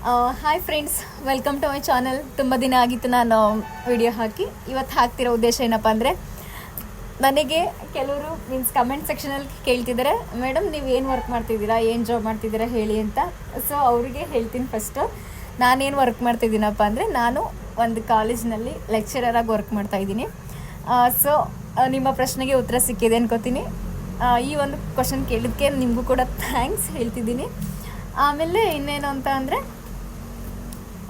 Hi friends, welcome to my channel. ತುಂಬ ದಿನ ಆಗಿತ್ತು ನಾನು ವಿಡಿಯೋ ಹಾಕಿ. ಇವತ್ತು ಹಾಕ್ತಿರೋ ಉದ್ದೇಶ ಏನಪ್ಪ ಅಂದರೆ, ನನಗೆ ಕೆಲವರು ಕಮೆಂಟ್ ಸೆಕ್ಷನಲ್ಲಿ ಕೇಳ್ತಿದ್ದಾರೆ, ಮೇಡಮ್ ನೀವು ಏನು ವರ್ಕ್ ಮಾಡ್ತಿದ್ದೀರಾ, ಏನು ಜಾಬ್ ಮಾಡ್ತಿದ್ದೀರಾ ಹೇಳಿ ಅಂತ. ಸೊ ಅವರಿಗೆ ಹೇಳ್ತೀನಿ ಫಸ್ಟು. ನಾನೇನು ವರ್ಕ್ ಮಾಡ್ತಿದ್ದೀನಪ್ಪ ಅಂದರೆ, ನಾನು ಒಂದು ಕಾಲೇಜ್ನಲ್ಲಿ ಲೆಕ್ಚರರಾಗಿ ವರ್ಕ್ ಮಾಡ್ತಾಯಿದ್ದೀನಿ. ಸೊ ನಿಮ್ಮ ಪ್ರಶ್ನೆಗೆ ಉತ್ತರ ಸಿಕ್ಕಿದೆ ಅನ್ಕೋತೀನಿ. ಈ ಒಂದು ಕ್ವಶನ್ ಕೇಳಿದ್ದಕ್ಕೆ ನಿಮಗೂ ಕೂಡ ಥ್ಯಾಂಕ್ಸ್ ಹೇಳ್ತಿದ್ದೀನಿ. ಆಮೇಲೆ ಇನ್ನೇನು ಅಂತ ಅಂದರೆ,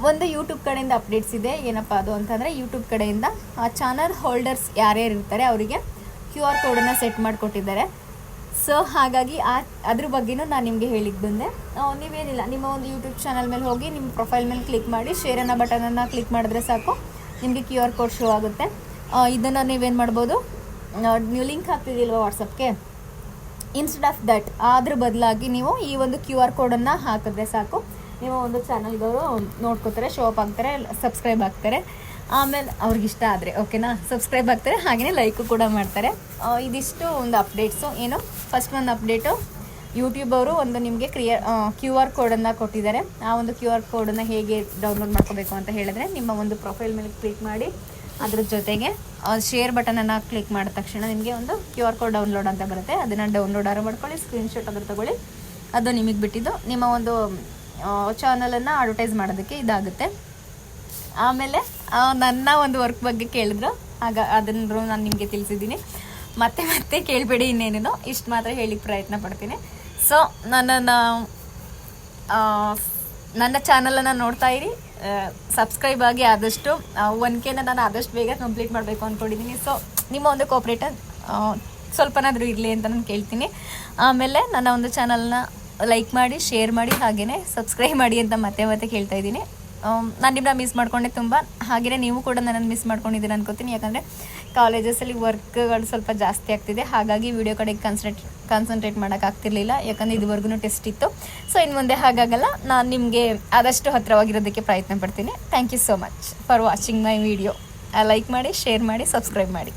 ಒಂದು ಯೂಟ್ಯೂಬ್ ಕಡೆಯಿಂದ ಅಪ್ಡೇಟ್ಸ್ ಇದೆ. ಏನಪ್ಪ ಅದು ಅಂತಂದರೆ, ಯೂಟ್ಯೂಬ್ ಕಡೆಯಿಂದ ಆ ಚಾನಲ್ ಹೋಲ್ಡರ್ಸ್ ಯಾರ್ಯಾರು ಇರ್ತಾರೆ ಅವರಿಗೆ QR ಕೋಡನ್ನು ಸೆಟ್ ಮಾಡಿಕೊಟ್ಟಿದ್ದಾರೆ. ಸೊ ಹಾಗಾಗಿ ಅದ್ರ ಬಗ್ಗೆನೂ ನಾನು ನಿಮಗೆ ಹೇಳಿಕ್ಕೆ ಬಂದೆ. ನೀವೇನಿಲ್ಲ, ನಿಮ್ಮ ಒಂದು ಯೂಟ್ಯೂಬ್ ಚಾನಲ್ ಮೇಲೆ ಹೋಗಿ ನಿಮ್ಮ ಪ್ರೊಫೈಲ್ ಮೇಲೆ ಕ್ಲಿಕ್ ಮಾಡಿ ಶೇರ್ ಅನ್ನೋ ಬಟನನ್ನು ಕ್ಲಿಕ್ ಮಾಡಿದ್ರೆ ಸಾಕು, ನಿಮಗೆ QR ಕೋಡ್ ಶೋ ಆಗುತ್ತೆ. ಇದನ್ನು ನೀವೇನು ಮಾಡ್ಬೋದು, ನೀವು ಲಿಂಕ್ ಹಾಕ್ತಿದ್ದಿಲ್ವ ವಾಟ್ಸಪ್ಗೆ, ಇನ್ಸ್ಟೆಡ್ ಆಫ್ ದಟ್ ಅದ್ರ ಬದಲಾಗಿ ನೀವು ಈ ಒಂದು QR ಕೋಡನ್ನು ಹಾಕಿದ್ರೆ ಸಾಕು, ನೀವು ಒಂದು ಚಾನಲ್ದವರು ನೋಡ್ಕೋತಾರೆ, ಶೋ ಅಪ್ ಆಗ್ತಾರೆ, ಸಬ್ಸ್ಕ್ರೈಬ್ ಆಗ್ತಾರೆ. ಆಮೇಲೆ ಅವ್ರಿಗಿಷ್ಟ ಆದರೆ ಓಕೆನಾ, ಸಬ್ಸ್ಕ್ರೈಬ್ ಆಗ್ತಾರೆ, ಹಾಗೆಯೇ ಲೈಕು ಕೂಡ ಮಾಡ್ತಾರೆ. ಇದಿಷ್ಟು ಒಂದು ಅಪ್ಡೇಟ್ಸು. ಏನು, ಫಸ್ಟ್ ಒಂದು ಅಪ್ಡೇಟು, ಯೂಟ್ಯೂಬ್ ಅವರು ಒಂದು ನಿಮಗೆ QR ಕೋಡನ್ನು ಕೊಟ್ಟಿದ್ದಾರೆ. ಆ ಒಂದು QR ಕೋಡನ್ನು ಹೇಗೆ ಡೌನ್ಲೋಡ್ ಮಾಡ್ಕೋಬೇಕು ಅಂತ ಹೇಳಿದ್ರೆ, ನಿಮ್ಮ ಒಂದು ಪ್ರೊಫೈಲ್ ಮೇಲೆ ಕ್ಲಿಕ್ ಮಾಡಿ ಅದ್ರ ಜೊತೆಗೆ ಶೇರ್ ಬಟನನ್ನು ಕ್ಲಿಕ್ ಮಾಡಿದ ತಕ್ಷಣ ನಿಮಗೆ ಒಂದು QR ಕೋಡ್ ಡೌನ್ಲೋಡ್ ಅಂತ ಬರುತ್ತೆ. ಅದನ್ನು ಡೌನ್ಲೋಡ್ ಮಾಡ್ಕೊಳ್ಳಿ, ಸ್ಕ್ರೀನ್ಶಾಟ್ ಅದ್ರ ತೊಗೊಳ್ಳಿ. ಅದು ನಿಮಗೆ ಬಿಟ್ಟಿದ್ದು ನಿಮ್ಮ ಒಂದು ಚಾನಲನ್ನು ಅಡ್ವರ್ಟೈಸ್ ಮಾಡೋದಕ್ಕೆ ಇದಾಗುತ್ತೆ. ಆಮೇಲೆ ನನ್ನ ಒಂದು ವರ್ಕ್ ಬಗ್ಗೆ ಕೇಳಿದ್ರು, ಆಗ ಅದನ್ನು ನಾನು ನಿಮಗೆ ತಿಳಿಸಿದ್ದೀನಿ. ಮತ್ತೆ ಕೇಳಬೇಡಿ, ಇನ್ನೇನೇನೋ ಇಷ್ಟು ಮಾತ್ರ ಹೇಳಿಕ್ಕೆ ಪ್ರಯತ್ನ ಪಡ್ತೀನಿ. ಸೊ ನನ್ನ ಚಾನಲನ್ನು ನೋಡ್ತಾ ಇರಿ, ಸಬ್ಸ್ಕ್ರೈಬ್ ಆಗಿ. ಆದಷ್ಟು 1K ನಾನು ಆದಷ್ಟು ಬೇಗ ಕಂಪ್ಲೀಟ್ ಮಾಡಬೇಕು ಅಂದ್ಕೊಂಡಿದ್ದೀನಿ. ಸೊ ನಿಮ್ಮ ಒಂದು ಕೋಆಪ್ರೇಟರ್ ಸ್ವಲ್ಪನಾದರೂ ಇರಲಿ ಅಂತ ನಾನು ಕೇಳ್ತೀನಿ. ಆಮೇಲೆ ನನ್ನ ಒಂದು ಚಾನಲ್ನ ಲೈಕ್ ಮಾಡಿ, ಶೇರ್ ಮಾಡಿ, ಹಾಗೆಯೇ ಸಬ್ಸ್ಕ್ರೈಬ್ ಮಾಡಿ ಅಂತ ಮತ್ತೆ ಕೇಳ್ತಾ ಇದ್ದೀನಿ. ನಾನು ನಿಮ್ಮನ್ನ ಮಿಸ್ ಮಾಡ್ಕೊಂಡೆ ತುಂಬ. ಹಾಗೆಯೇ ನೀವು ಕೂಡ ನನ್ನನ್ನು ಮಿಸ್ ಮಾಡ್ಕೊಂಡಿದ್ದೀರ ಅನ್ಕೋತೀನಿ. ಯಾಕಂದರೆ ಕಾಲೇಜಸಲ್ಲಿ ವರ್ಕ್ಗಳು ಸ್ವಲ್ಪ ಜಾಸ್ತಿ ಆಗ್ತಿದೆ, ಹಾಗಾಗಿ ವಿಡಿಯೋ ಕಡೆಗೆ ಕಾನ್ಸಂಟ್ರೇಟ್ ಮಾಡೋಕ್ಕಾಗ್ತಿರ್ಲಿಲ್ಲ. ಯಾಕಂದರೆ ಇದುವರೆಗೂ ಟೆಸ್ಟ್ ಇತ್ತು. ಸೊ ಇನ್ನು ಮುಂದೆ ಹಾಗಾಗಲ್ಲ, ನಾನು ನಿಮಗೆ ಆದಷ್ಟು ಹತ್ತಿರವಾಗಿರೋದಕ್ಕೆ ಪ್ರಯತ್ನ ಪಡ್ತೀನಿ. Thank you so much for watching my video. Like ಮಾಡಿ, ಶೇರ್ ಮಾಡಿ, ಸಬ್ಸ್ಕ್ರೈಬ್ ಮಾಡಿ.